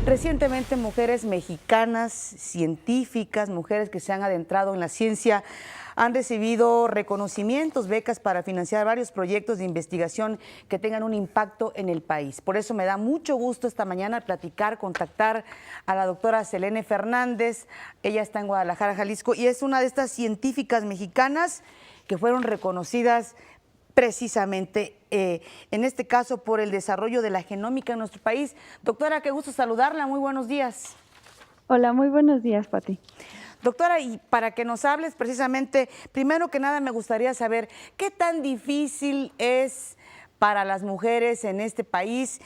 Recientemente, mujeres mexicanas, científicas, mujeres que se han adentrado en la ciencia, han recibido reconocimientos, becas para financiar varios proyectos de investigación que tengan un impacto en el país. Por eso me da mucho gusto esta mañana contactar a la doctora Selene Fernández. Ella está en Guadalajara, Jalisco, y es una de estas científicas mexicanas que fueron reconocidas precisamente, en este caso, por el desarrollo de la genómica en nuestro país. Doctora, qué gusto saludarla, muy buenos días. Hola, muy buenos días, Pati. Doctora, y para que nos hables precisamente, primero que nada me gustaría saber qué tan difícil es para las mujeres en este país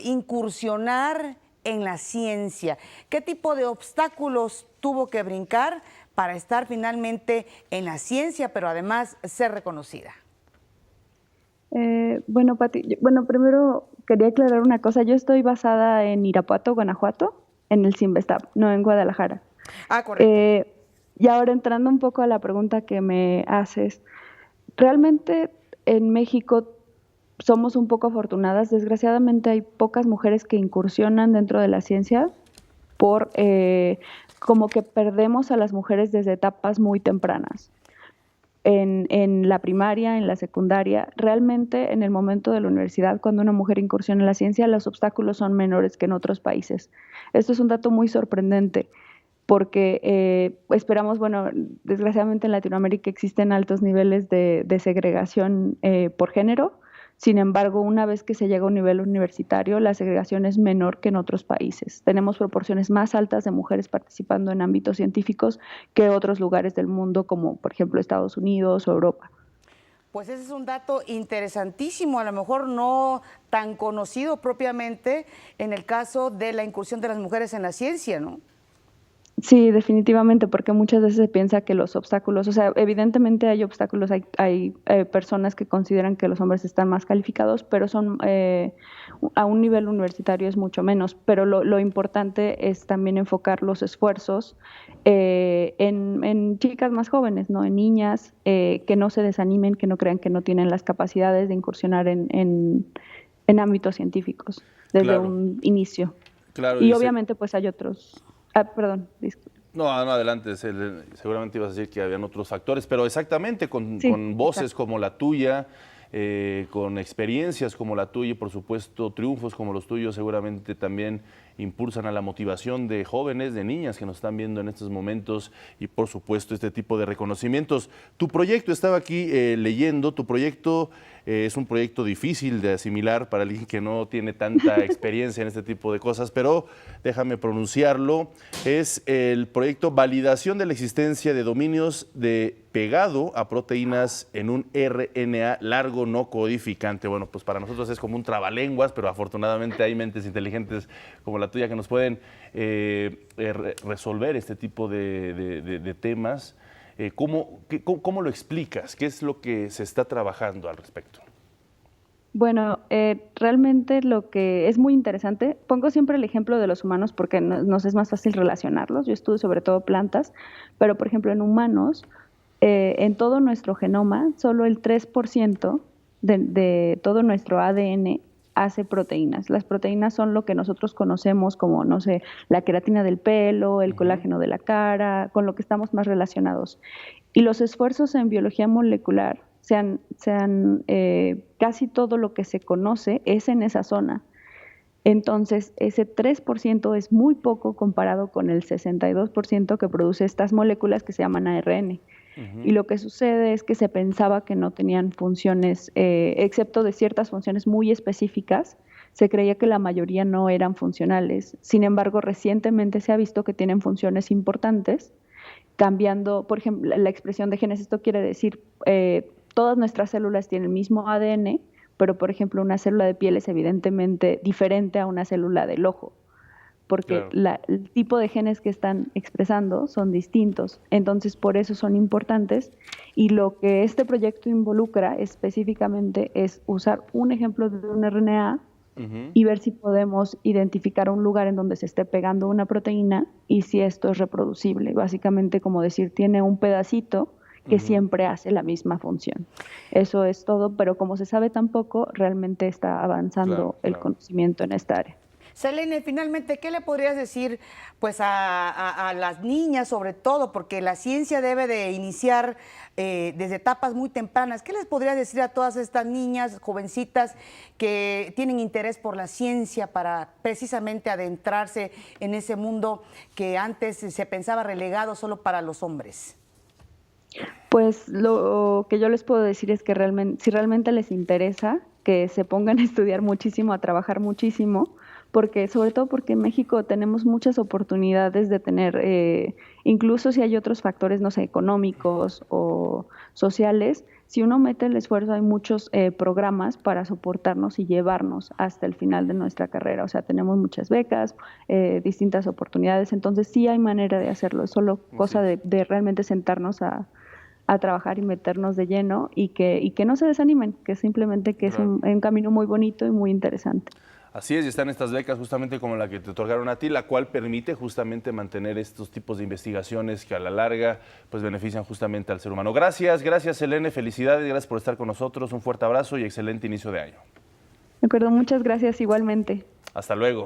incursionar en la ciencia. ¿Qué tipo de obstáculos tuvo que brincar para estar finalmente en la ciencia, pero además ser reconocida? Bueno, Pati, primero quería aclarar una cosa. Yo estoy basada en Irapuato, Guanajuato, en el CIMBESTAB, no en Guadalajara. Ah, correcto. Y ahora entrando un poco a la pregunta que me haces, realmente en México somos un poco afortunadas. Desgraciadamente hay pocas mujeres que incursionan dentro de la ciencia por como que perdemos a las mujeres desde etapas muy tempranas. En la primaria, en la secundaria, realmente en el momento de la universidad, cuando una mujer incursiona en la ciencia, los obstáculos son menores que en otros países. Esto es un dato muy sorprendente porque esperamos, bueno, desgraciadamente en Latinoamérica existen altos niveles de segregación por género. Sin embargo, una vez que se llega a un nivel universitario, la segregación es menor que en otros países. Tenemos proporciones más altas de mujeres participando en ámbitos científicos que otros lugares del mundo, como por ejemplo Estados Unidos o Europa. Pues ese es un dato interesantísimo, a lo mejor no tan conocido propiamente en el caso de la incursión de las mujeres en la ciencia, ¿no? Sí, definitivamente, porque muchas veces se piensa que los obstáculos, o sea, evidentemente hay obstáculos, hay personas que consideran que los hombres están más calificados, pero son a un nivel universitario es mucho menos. Pero lo importante es también enfocar los esfuerzos en chicas más jóvenes, ¿no? En niñas que no se desanimen, que no crean que no tienen las capacidades de incursionar en ámbitos científicos desde Claro, un inicio. claro, Y dice. obviamente pues hay otros. Perdón, disculpe. No, no, adelante, seguramente ibas a decir que habían otros factores, pero exactamente Sí, con voces exacto. como la tuya, con experiencias como la tuya y por supuesto triunfos como los tuyos, seguramente también impulsan a la motivación de jóvenes, de niñas que nos están viendo en estos momentos y por supuesto este tipo de reconocimientos. Tu proyecto, estaba aquí leyendo, tu proyecto es un proyecto difícil de asimilar para alguien que no tiene tanta experiencia en este tipo de cosas, pero déjame pronunciarlo. Es el proyecto Validación de la existencia de dominios de pegado a proteínas en un RNA largo no codificante. Bueno, pues para nosotros es como un trabalenguas, pero afortunadamente hay mentes inteligentes como la tuya que nos pueden resolver este tipo de temas. ¿Cómo lo explicas? ¿Qué es lo que se está trabajando al respecto? Bueno, realmente lo que es muy interesante, pongo siempre el ejemplo de los humanos porque nos es más fácil relacionarlos. Yo estudio sobre todo plantas, pero por ejemplo en humanos, en todo nuestro genoma, solo el 3% de todo nuestro ADN hace proteínas. Las proteínas son lo que nosotros conocemos como, no sé, la queratina del pelo, el colágeno de la cara, con lo que estamos más relacionados. Y los esfuerzos en biología molecular, casi todo lo que se conoce es en esa zona. Entonces, ese 3% es muy poco comparado con el 62% que produce estas moléculas que se llaman ARN. Y lo que sucede es que se pensaba que no tenían funciones, excepto de ciertas funciones muy específicas, se creía que la mayoría no eran funcionales. Sin embargo, recientemente se ha visto que tienen funciones importantes, cambiando, por ejemplo, la expresión de genes. Esto quiere decir, todas nuestras células tienen el mismo ADN, pero por ejemplo una célula de piel es evidentemente diferente a una célula del ojo, porque Claro. el tipo de genes que están expresando son distintos. Entonces, por eso son importantes. Y lo que este proyecto involucra específicamente es usar un ejemplo de un RNA y ver si podemos identificar un lugar en donde se esté pegando una proteína y si esto es reproducible. Básicamente, como decir, tiene un pedacito que siempre hace la misma función. Eso es todo, pero como se sabe tan poco, realmente está Claro, avanzando el claro. conocimiento en esta área. Selene, finalmente, ¿qué le podrías decir pues a las niñas sobre todo? Porque la ciencia debe de iniciar desde etapas muy tempranas. ¿Qué les podrías decir a todas estas niñas, jovencitas que tienen interés por la ciencia para precisamente adentrarse en ese mundo que antes se pensaba relegado solo para los hombres? Pues lo que yo les puedo decir es que realmente, si realmente les interesa, que se pongan a estudiar muchísimo, a trabajar muchísimo, porque sobre todo porque en México tenemos muchas oportunidades de tener, incluso si hay otros factores, no sé, económicos o sociales, si uno mete el esfuerzo hay muchos programas para soportarnos y llevarnos hasta el final de nuestra carrera. O sea, tenemos muchas becas, distintas oportunidades, entonces sí hay manera de hacerlo, es solo cosa de realmente sentarnos a trabajar y meternos de lleno y que no se desanimen, que simplemente que es un camino muy bonito y muy interesante. Así es, y están estas becas justamente como la que te otorgaron a ti, la cual permite justamente mantener estos tipos de investigaciones que a la larga pues benefician justamente al ser humano. Gracias, gracias Selene, felicidades, gracias por estar con nosotros, un fuerte abrazo y excelente inicio de año. De acuerdo, muchas gracias igualmente. Hasta luego.